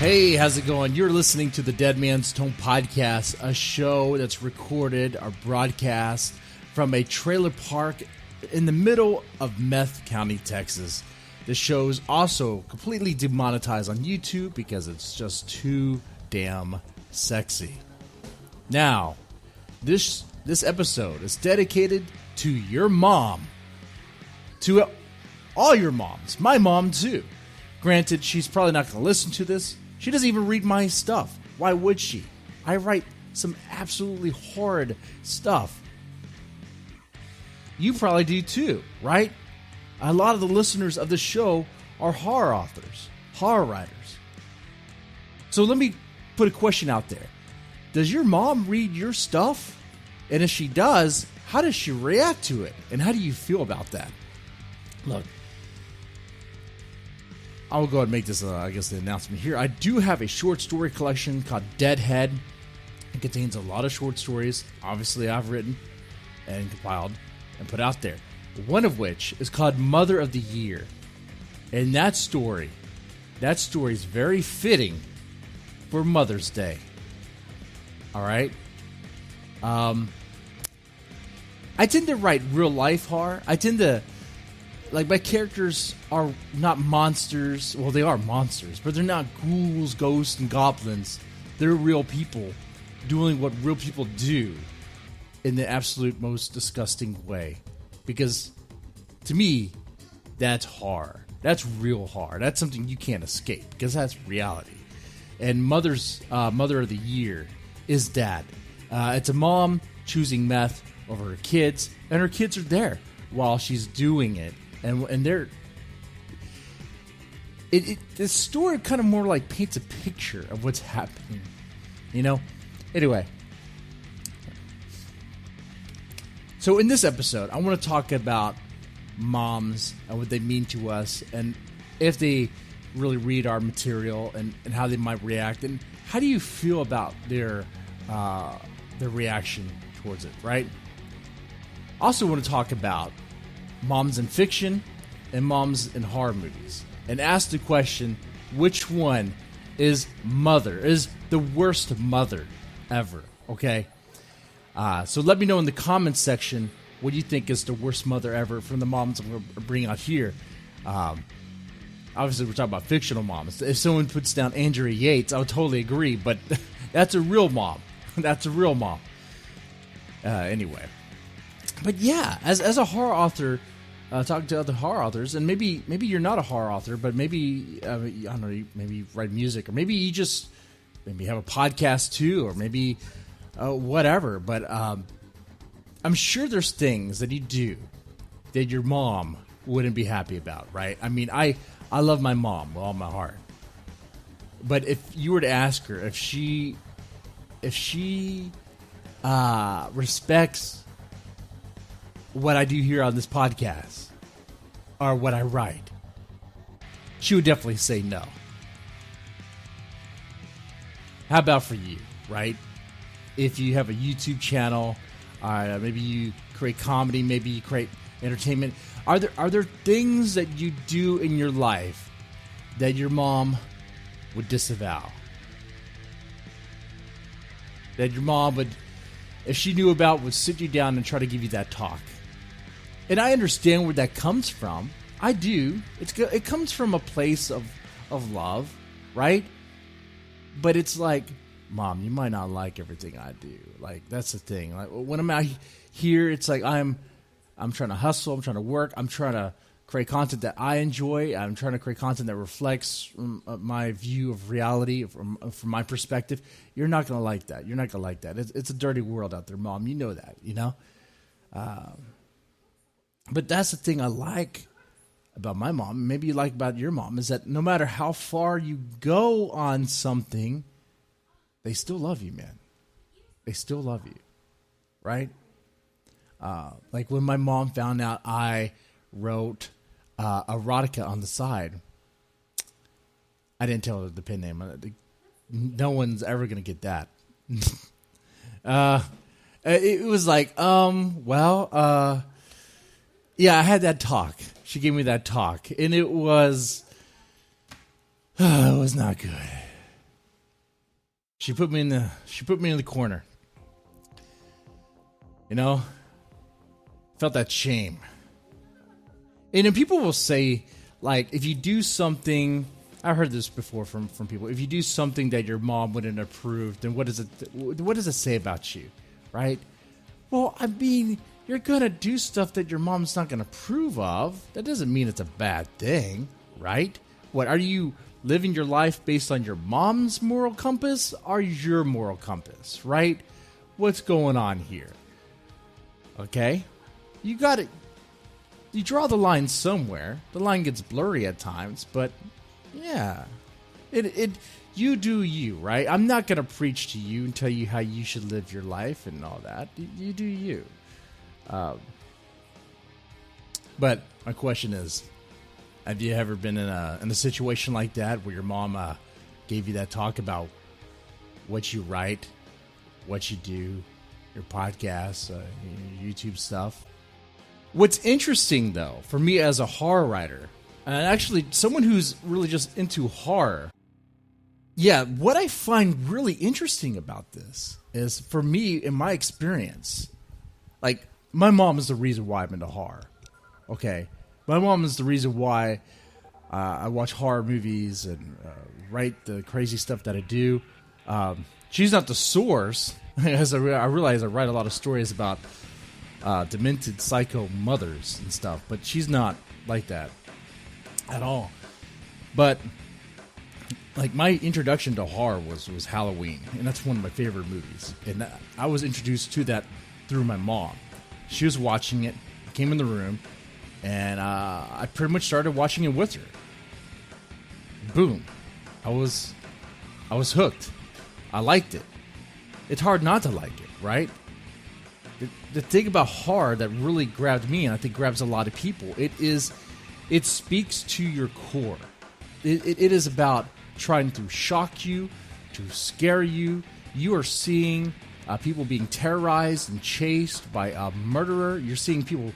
Hey, how's it going? You're listening to the Dead Man's Tome podcast, a show that's recorded or broadcast from a trailer park in the middle of Meth County, Texas. The show's also completely demonetized on YouTube because it's just too damn sexy. Now, this episode is dedicated to your mom. To all your moms. My mom, too. Granted, she's probably not going to listen to this. She doesn't even read my stuff. Why would she? I write some absolutely horrid stuff. You probably do too, right? A lot of the listeners of the show are horror authors, horror writers. So let me put a question out there. Does your mom read your stuff? And if she does, how does she react to it? And how do you feel about that? Look, I'll go ahead and make this, the announcement here. I do have a short story collection called Deadhead. It contains a lot of short stories, obviously I've written and compiled and put out there. One of which is called Mother of the Year. And that story is very fitting for Mother's Day. All right? I tend to write real life horror. My characters are not monsters. Well, they are monsters, but they're not ghouls, ghosts, and goblins. They're real people doing what real people do in the absolute most disgusting way. Because, to me, that's horror. That's real horror. That's something you can't escape, because that's reality. And Mother of the Year is that. It's a mom choosing meth over her kids, and her kids are there while she's doing it. And they're the story kind of more like paints a picture of what's happening, you know. Anyway, so in this episode, I want to talk about moms and what they mean to us, and if they really read our material, and how they might react, and how do you feel about their reaction towards it, right? Also want to talk about moms in fiction and moms in horror movies, and ask the question, which one is the worst mother ever, okay? So let me know in the comments section what you think is the worst mother ever from the moms I'm going to bring out here. Obviously, we're talking about fictional moms. If someone puts down Andrea Yates, I would totally agree, but that's a real mom. That's a real mom. Anyway. But yeah, as a horror author, talking to other horror authors, and maybe you're not a horror author, but maybe I don't know, maybe you write music, or maybe you just have a podcast too, or maybe whatever. But I'm sure there's things that you do that your mom wouldn't be happy about, right? I mean, I love my mom with all my heart, but if you were to ask her if she respects what I do here on this podcast or what I write, she would definitely say no. How about for you, right? If you have a YouTube channel, maybe you create comedy, maybe you create entertainment, are there things that you do in your life that your mom would disavow? That your mom would, if she knew about, would sit you down and try to give you that talk? And I understand where that comes from. I do. It comes from a place of love, right? But it's like, Mom, you might not like everything I do. Like, that's the thing. Like, when I'm out here, it's like I'm trying to hustle. I'm trying to work. I'm trying to create content that I enjoy. I'm trying to create content that reflects my view of reality from my perspective. You're not going to like that. You're not going to like that. It's a dirty world out there, Mom. You know that, you know? But that's the thing I like about my mom, maybe you like about your mom, is that no matter how far you go on something, they still love you, man. They still love you, right? Like when my mom found out I wrote erotica on the side, I didn't tell her the pen name. No one's ever going to get that. It was like, yeah, I had that talk. She gave me that talk, and it was not good. She put me in the corner. You know, felt that shame. And then people will say, like, if you do something, I heard this before from people. If you do something that your mom wouldn't approve, then what does it say about you, right? Well, I mean, you're gonna do stuff that your mom's not gonna approve of. That doesn't mean it's a bad thing, right? What, are you living your life based on your mom's moral compass or your moral compass, right? What's going on here? Okay? You got it. You draw the line somewhere. The line gets blurry at times, but yeah. You do you, right? I'm not going to preach to you and tell you how you should live your life and all that. You do you. But my question is, have you ever been in a situation like that where your mom gave you that talk about what you write, what you do, your podcasts, your YouTube stuff? What's interesting, though, for me as a horror writer, and actually someone who's really just into horror, yeah, what I find really interesting about this is, for me, in my experience, like, my mom is the reason why I'm into horror, okay? My mom is the reason why I watch horror movies and write the crazy stuff that I do. She's not the source, as I realize I write a lot of stories about demented psycho mothers and stuff, but she's not like that at all. But like, my introduction to horror was Halloween, and that's one of my favorite movies, and I was introduced to that through my mom. She was watching it, came in the room, and I pretty much started watching it with her. Boom, I was hooked. I liked it. It's hard not to like it, right? The thing about horror that really grabbed me, and I think grabs a lot of people, it speaks to your core. It is about trying to shock you, to scare you. You are seeing people being terrorized and chased by a murderer. You're seeing people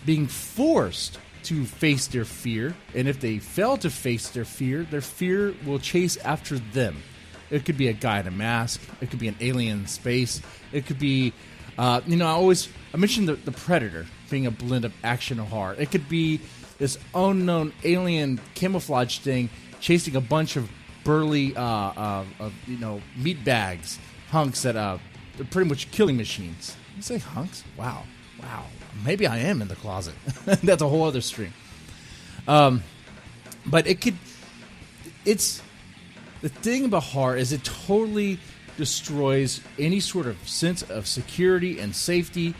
being forced to face their fear, and if they fail to face their fear will chase after them. It could be a guy in a mask. It could be an alien in space. It could be, I mentioned the Predator being a blend of action and horror. It could be this unknown alien camouflage thing chasing a bunch of burly, meat bags, hunks that they're pretty much killing machines. You say hunks? Wow. Maybe I am in the closet. That's a whole other stream. But it's. The thing about horror is it totally destroys any sort of sense of security and safety,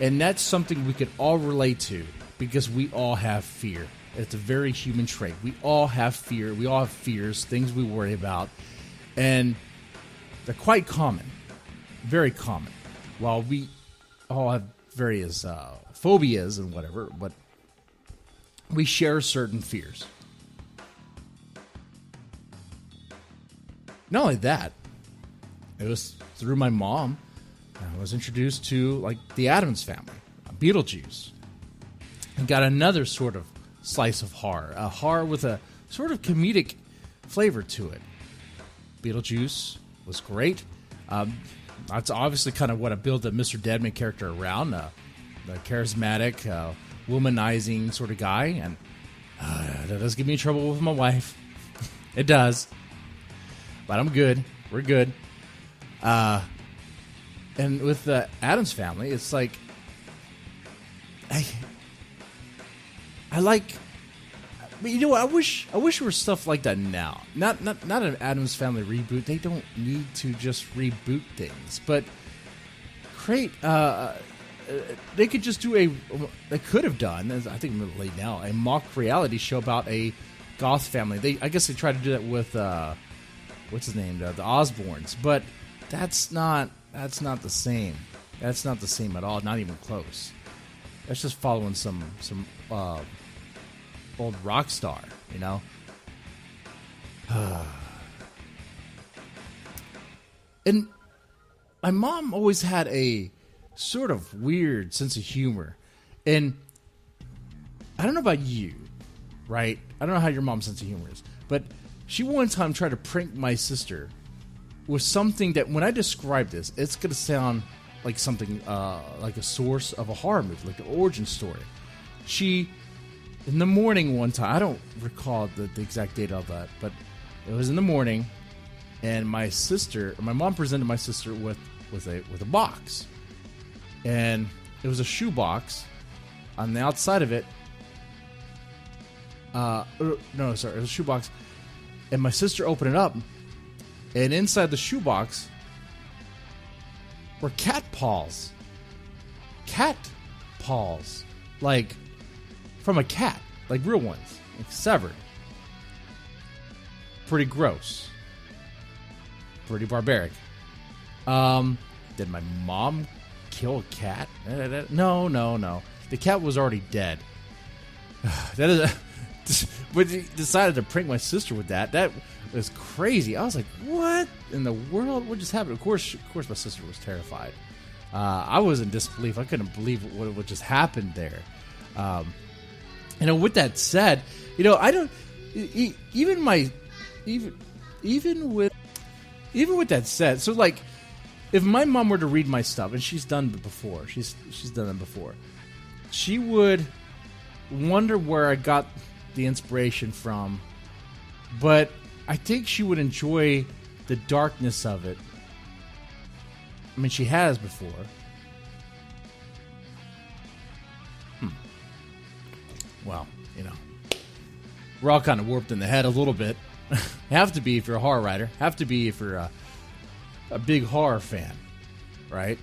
and that's something we could all relate to because we all have fear. It's a very human trait. We all have fear. We all have fears, things we worry about, and they're quite common, very common. While we all have various phobias and whatever, but we share certain fears. Not only that, it was through my mom I was introduced to, like, the Addams Family, Beetlejuice, and got another sort of slice of horror, a horror with a sort of comedic flavor to it. Beetlejuice was great. That's obviously kind of what I built the Mr. Deadman character around, the charismatic, womanizing sort of guy, and that does get me in trouble with my wife. It does. But I'm good. We're good. And with the Addams Family, it's like I like. But you know what? I wish there was stuff like that now. Not an Addams Family reboot. They don't need to just reboot things, but create. They could just do They could have done. I think I'm a little late now. A mock reality show about a goth family. I guess they tried to do that with. What's his name? The Osbournes, but that's not the same. That's not the same at all. Not even close. That's just following some old rock star, you know. And my mom always had a sort of weird sense of humor, and I don't know about you, right? I don't know how your mom's sense of humor is, but she one time tried to prank my sister was something that when I describe this, it's going to sound like something like a source of a horror movie, like an origin story. She, in the morning one time, I don't recall the exact date of that, but it was in the morning, and my mom presented my sister with a box, and it was a shoe box. On the outside of it, it was a shoe box, and my sister opened it up, and inside the shoe box were cat paws, like from a cat, like real ones, like severed. Pretty gross, pretty barbaric. Did my mom kill a cat? No. The cat was already dead. That is, but he decided to prank my sister with that. That was crazy. I was like, "What in the world? What just happened?" Of course, my sister was terrified. I was in disbelief. I couldn't believe what just happened there. With that said, I don't even with that said. So, like, if my mom were to read my stuff, and she's done it before, she's done it before. She would wonder where I got the inspiration from, but I think she would enjoy the darkness of it. I mean, she has before. Well, we're all kind of warped in the head a little bit. Have to be if you're a horror writer. Have to be if you're a big horror fan, right?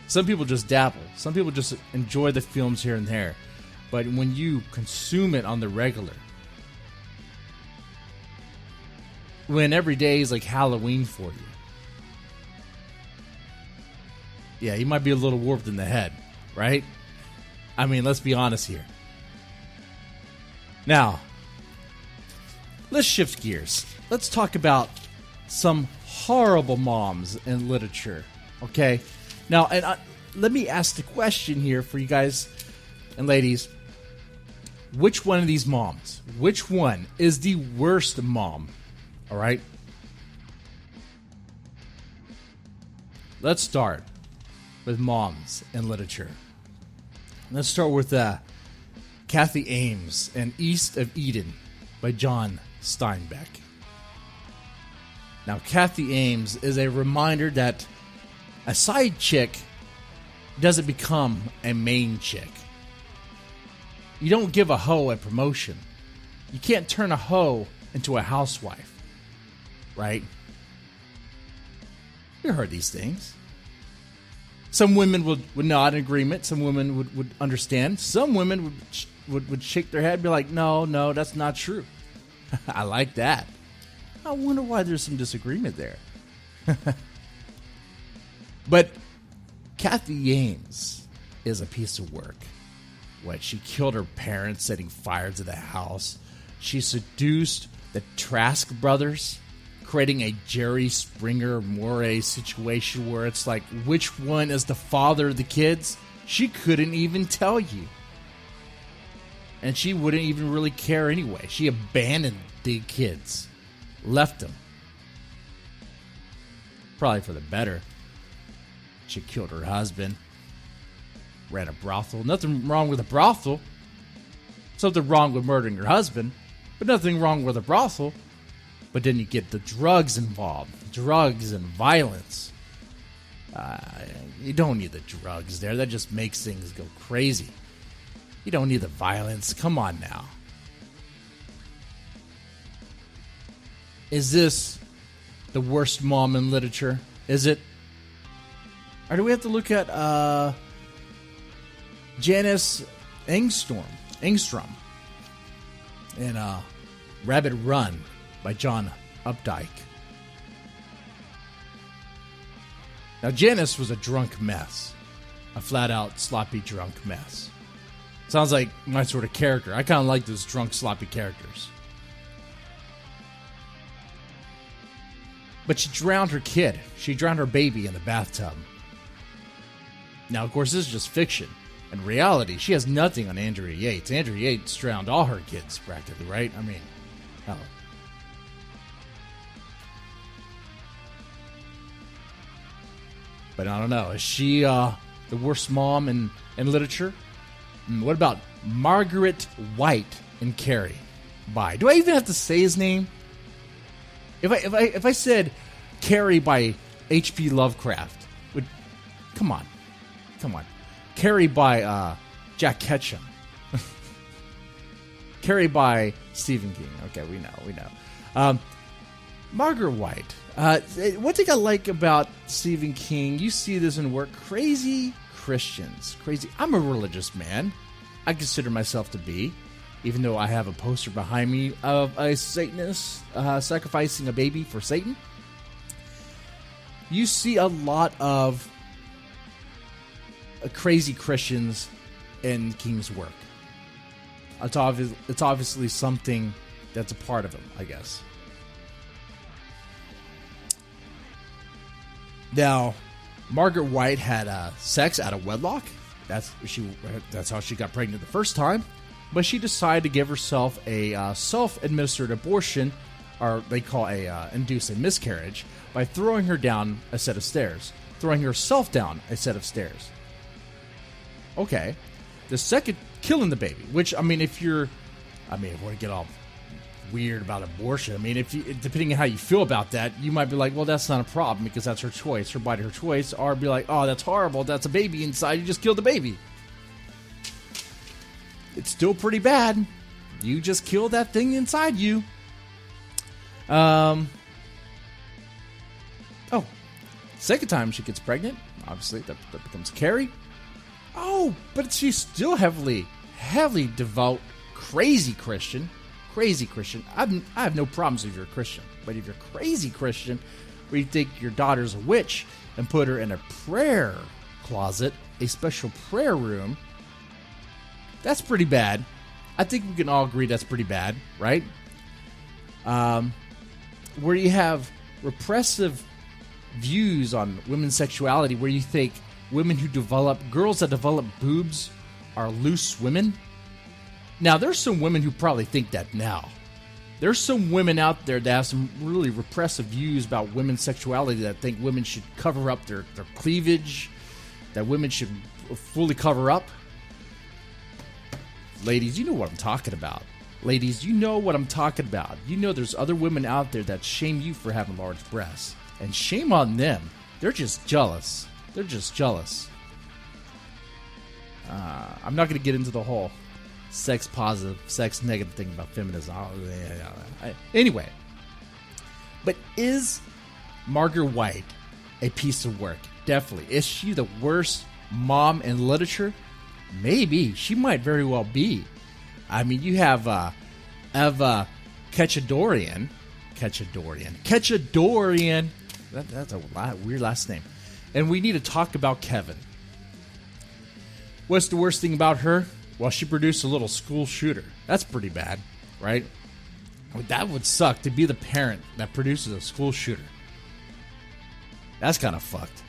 Some people just dabble. Some people just enjoy the films here and there. But when you consume it on the regular, when every day is like Halloween for you, yeah, you might be a little warped in the head, right? I mean, let's be honest here. Now, let's shift gears. Let's talk about some horrible moms in literature, okay? Now, let me ask the question here for you guys and ladies. Which one of these moms, which one is the worst mom? All right? Let's start with moms in literature. Let's start with Kathy Ames and East of Eden by John Steinbeck. Now, Kathy Ames is a reminder that a side chick doesn't become a main chick. You don't give a hoe a promotion. You can't turn a hoe into a housewife, right? You heard these things. Some women would nod in agreement. Some women would understand. Some women would shake their head and be like, no, that's not true. I like that. I wonder why there's some disagreement there. But Kathy Ames is a piece of work. She killed her parents, setting fire to the house. She seduced the Trask brothers, creating a Jerry Springer Moray situation where it's like, which one is the father of the kids? She couldn't even tell you. And she wouldn't even really care anyway. She abandoned the kids. Left them. Probably for the better. She killed her husband. Ran a brothel. Nothing wrong with a brothel. Something wrong with murdering your husband. But nothing wrong with a brothel. But then you get the drugs involved. Drugs and violence. You don't need the drugs there. That just makes things go crazy. You don't need the violence. Come on now. Is this the worst mom in literature? Is it? Or do we have to look at Janice Engstrom in Rabbit Run by John Updike? Now, Janice was a drunk mess. A flat-out, sloppy, drunk mess. Sounds like my sort of character. I kind of like those drunk, sloppy characters. But she drowned her kid. She drowned her baby in the bathtub. Now, of course, this is just fiction. In reality, she has nothing on Andrea Yates. Andrea Yates drowned all her kids, practically, right? I mean, hell. But I don't know. Is she the worst mom in literature? What about Margaret White in Carrie? By, do I even have to say his name? If I said Carrie by H.P. Lovecraft, come on. Carrie by Jack Ketchum. Carrie by Stephen King. Okay, we know. Margaret White. One thing I like about Stephen King, you see this in work, crazy Christians. Crazy. I'm a religious man. I consider myself to be, even though I have a poster behind me of a Satanist sacrificing a baby for Satan. You see a lot of crazy Christians in King's work. It's obviously something that's a part of him, I guess. Now, Margaret White had sex out of wedlock. That's how she got pregnant the first time. But she decided to give herself a self-administered abortion, or they call induce a miscarriage, by throwing her down a set of stairs. Throwing herself down a set of stairs. Okay. The second, killing the baby. Which, if we're going to get all weird about abortion, depending on how you feel about that, you might be like, well, that's not a problem because that's her choice, her body, her choice. Or be like, oh, that's horrible, that's a baby inside, you just killed the baby. It's still pretty bad. You just killed that thing inside you. Second time she gets pregnant, obviously that becomes Carrie. Oh, but she's still heavily devout, crazy Christian. I have no problems if you're a Christian. But if you're a crazy Christian, where you think your daughter's a witch and put her in a prayer closet, a special prayer room, that's pretty bad. I think we can all agree that's pretty bad, right? Where you have repressive views on women's sexuality, where you think girls that develop boobs are loose women. Now, there's some women who probably think that now. There's some women out there that have some really repressive views about women's sexuality, that think women should cover up their cleavage, that women should fully cover up. Ladies, you know what I'm talking about. You know there's other women out there that shame you for having large breasts. And shame on them. They're just jealous. I'm not going to get into the whole sex positive, sex negative thing about feminism. Anyway. But is Margaret White a piece of work? Definitely. Is she the worst mom in literature? Maybe. She might very well be. You have Eva Kachadorian. That's a weird last name. And we need to talk about Kevin. What's the worst thing about her? Well, she produced a little school shooter. That's pretty bad, right? That would suck, to be the parent that produces a school shooter. That's kind of fucked.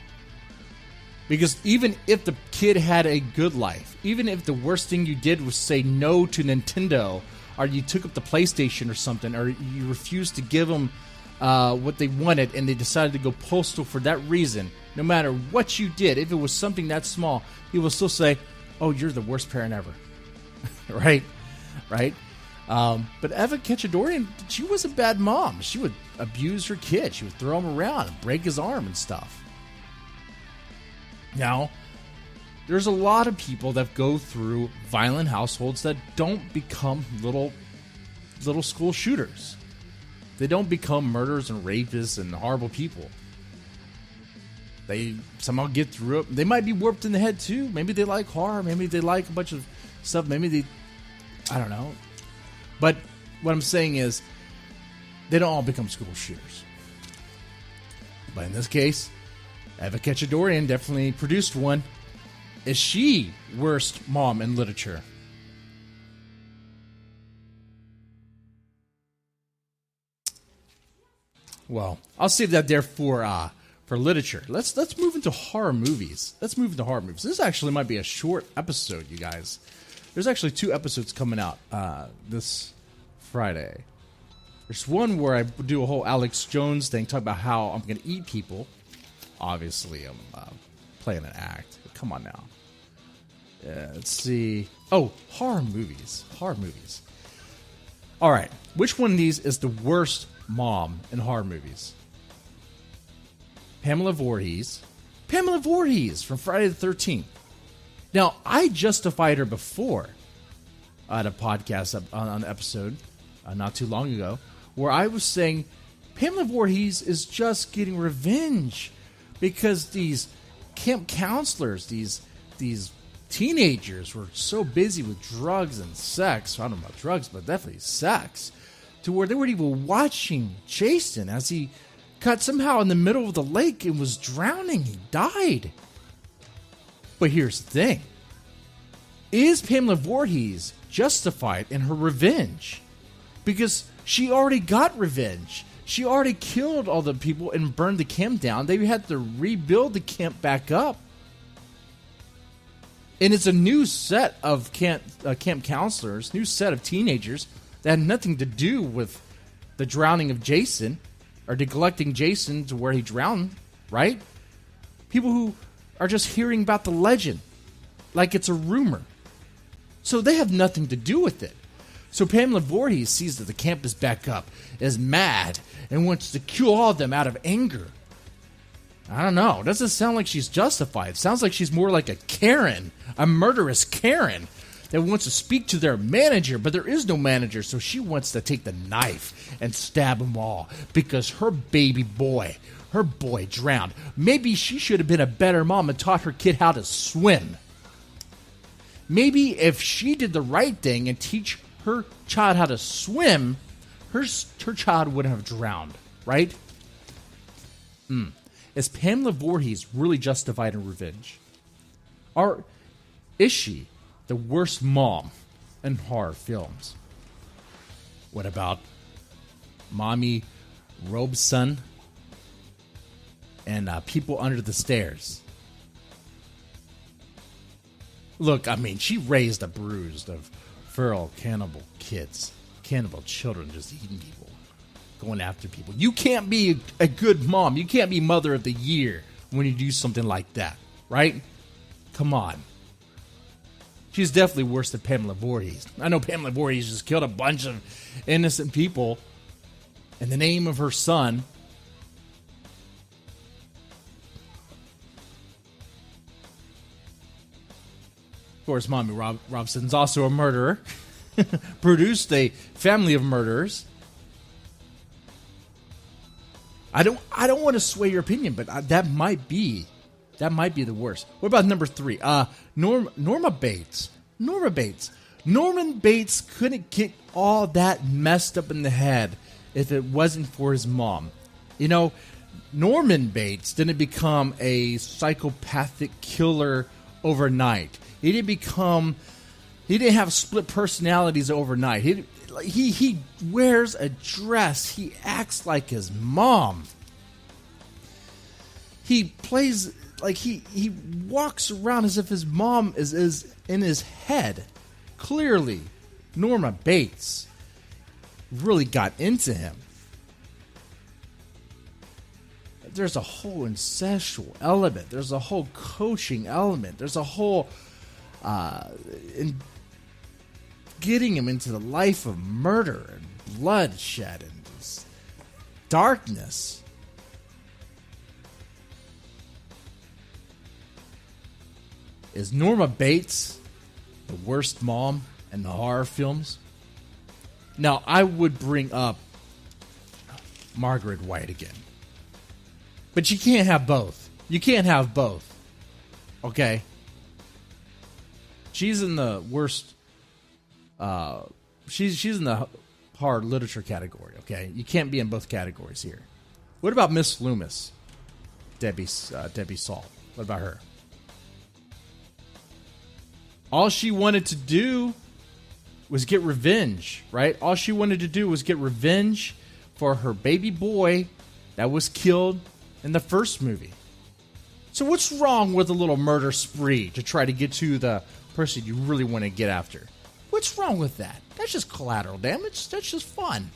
Because even if the kid had a good life, even if the worst thing you did was say no to Nintendo, or you took up the PlayStation or something, or you refused to give them what they wanted, and they decided to go postal for that reason, no matter what you did, if it was something that small, he will still say, oh, you're the worst parent ever. Right? But Eva Kachadorian, she was a bad mom. She would abuse her kid. She would throw him around and break his arm and stuff. Now, there's a lot of people that go through violent households that don't become little school shooters. They don't become murderers and rapists and horrible people. They somehow get through it. They might be warped in the head too. Maybe they like horror. Maybe they like a bunch of stuff. I don't know. But what I'm saying is, they don't all become school shooters. But in this case, Eva Kachadorian definitely produced one. Is she worst mom in literature? Well, I'll save that there for literature. Let's move into horror movies. This actually might be a short episode, you guys. There's actually 2 episodes coming out this Friday. There's one where I do a whole Alex Jones thing, talk about how I'm going to eat people obviously I'm playing an act. But come on now. Let's see. Oh, horror movies. Horror movies. All right. Which one of these is the worst mom in horror movies? Pamela Voorhees. Pamela Voorhees from Friday the 13th. Now, I justified her before at a podcast on an episode not too long ago where I was saying Pamela Voorhees is just getting revenge because these camp counselors, these teenagers were so busy with drugs and sex. I don't know about drugs, but definitely sex, to where they weren't even watching Jason as he got somehow in the middle of the lake and was drowning. He died. But here's the thing. Is Pamela Voorhees justified in her revenge? Because she already got revenge. She already killed all the people and burned the camp down. They had to rebuild the camp back up. And it's a new set of camp counselors, new set of teenagers that had nothing to do with the drowning of Jason or neglecting Jason to where he drowned, right? People who are just hearing about the legend like it's a rumor. So they have nothing to do with it. So Pamela Voorhees sees that the camp is back up, is mad, and wants to kill all of them out of anger. I don't know. It doesn't sound like she's justified. It sounds like she's more like a Karen, a murderous Karen that wants to speak to their manager, but there is no manager, so she wants to take the knife and stab them all because her baby boy, her boy drowned. Maybe she should have been a better mom and taught her kid how to swim. Maybe if she did the right thing and teach her child how to swim, her child wouldn't have drowned, right? Is Pamela Voorhees really justified in revenge? Or is she the worst mom in horror films? What about Mommy Robeson and People Under the Stairs? Look, I mean, she raised a bruised of feral cannibal kids, cannibal children just eating people, going after people. You can't be a good mom. You can't be mother of the year when you do something like that, right? Come on. She's definitely worse than Pamela Voorhees. I know Pamela Voorhees just killed a bunch of innocent people in the name of her son. Of course, Mommy Robson's also a murderer. Produced a family of murderers. I don't want to sway your opinion, but that might be the worst. What about number 3? Norma Bates. Norma Bates. Norman Bates couldn't get all that messed up in the head if it wasn't for his mom. You know, Norman Bates didn't become a psychopathic killer overnight. He didn't have split personalities overnight. He wears a dress. He acts like his mom. He plays like he walks around as if his mom is in his head. Clearly, Norma Bates really got into him. There's a whole incestual element. There's a whole coaching element. There's a whole in getting him into the life of murder and bloodshed and just darkness. Is Norma Bates the worst mom in the horror films? Now, I would bring up Margaret White again. But you can't have both. You can't have both. Okay? She's in the worst. She's in the hard literature category. Okay, you can't be in both categories here. What about Miss Loomis? Debbie Salt. What about her? All she wanted to do was get revenge, right? All she wanted to do was get revenge for her baby boy that was killed in the first movie. So what's wrong with a little murder spree to try to get to the person you really want to get after? What's wrong with that? That's just collateral damage. That's just fun.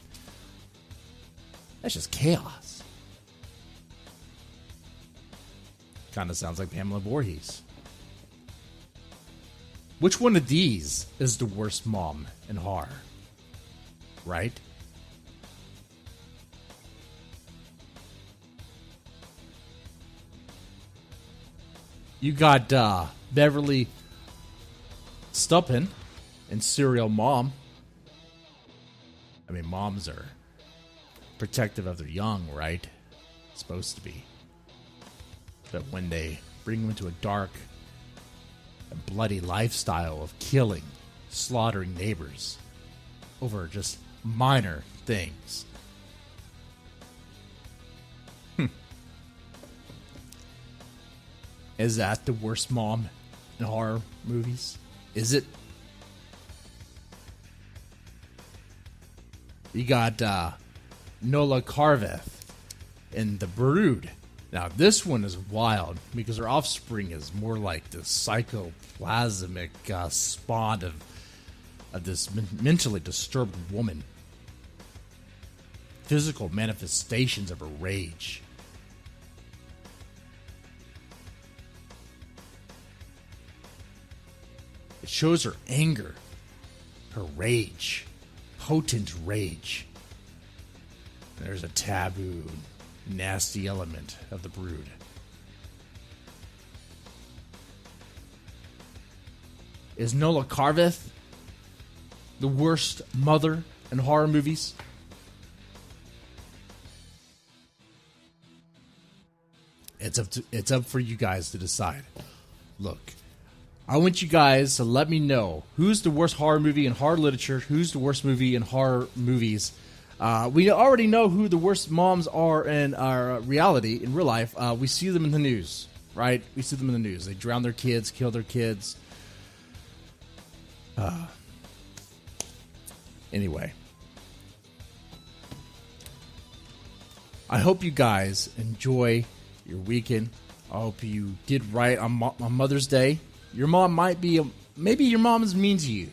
That's just chaos. Kind of sounds like Pamela Voorhees. Which one of these is the worst mom in horror? Right? You got Beverly Stuppen and Serial Mom. I mean, moms are protective of their young, right? Supposed to be. But when they bring them into a dark and bloody lifestyle of killing, slaughtering neighbors over just minor things. Is that the worst mom in horror movies? Is it? You got Nola Carveth in The Brood. Now, this one is wild because her offspring is more like the psychoplasmic spawn of this mentally disturbed woman. Physical manifestations of her rage. It shows her anger, her rage, potent rage. There's a taboo, nasty element of The Brood. Is Nola Carveth the worst mother in horror movies? It's up for you guys to decide. Look, I want you guys to let me know who's the worst horror movie in horror literature, who's the worst movie in horror movies. We already know who the worst moms are in our reality, in real life. We see them in the news, right? We see them in the news. They drown their kids, kill their kids. Anyway. I hope you guys enjoy your weekend. I hope you did right on Mother's Day. Your mom might be, maybe your mom is mean to you.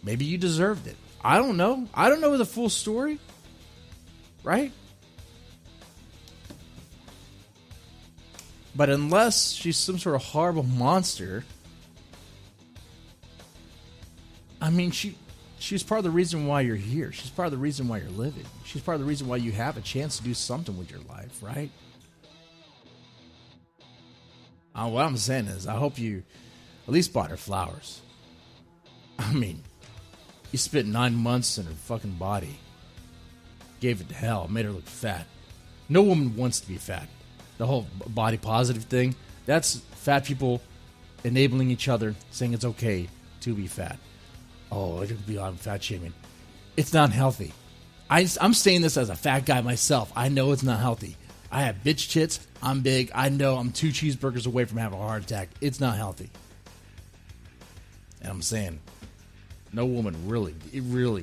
Maybe you deserved it. I don't know. I don't know the full story. Right? But unless she's some sort of horrible monster, I mean, she's part of the reason why you're here. She's part of the reason why you're living. She's part of the reason why you have a chance to do something with your life, right? What I'm saying is, I hope you at least bought her flowers. I mean, you spent 9 months in her fucking body. Gave it to hell. Made her look fat. No woman wants to be fat. The whole body positive thing, that's fat people enabling each other, saying it's okay to be fat. Oh, it could be on fat shaming. It's not healthy. I'm saying this as a fat guy myself. I know it's not healthy. I have bitch tits. I'm big. I know I'm 2 cheeseburgers away from having a heart attack. It's not healthy. And I'm saying, no woman really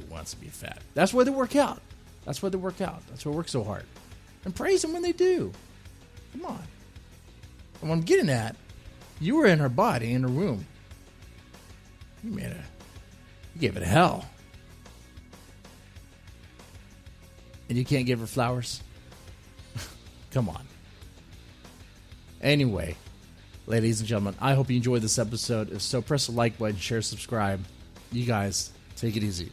wants to be fat. That's why they work out. That's why they work out. That's why they work so hard. And praise them when they do. Come on. And what I'm getting at, you were in her body, in her womb. You gave it hell. And you can't give her flowers? Come on. Anyway, ladies and gentlemen, I hope you enjoyed this episode. If so, press the like button, share, subscribe. You guys, take it easy.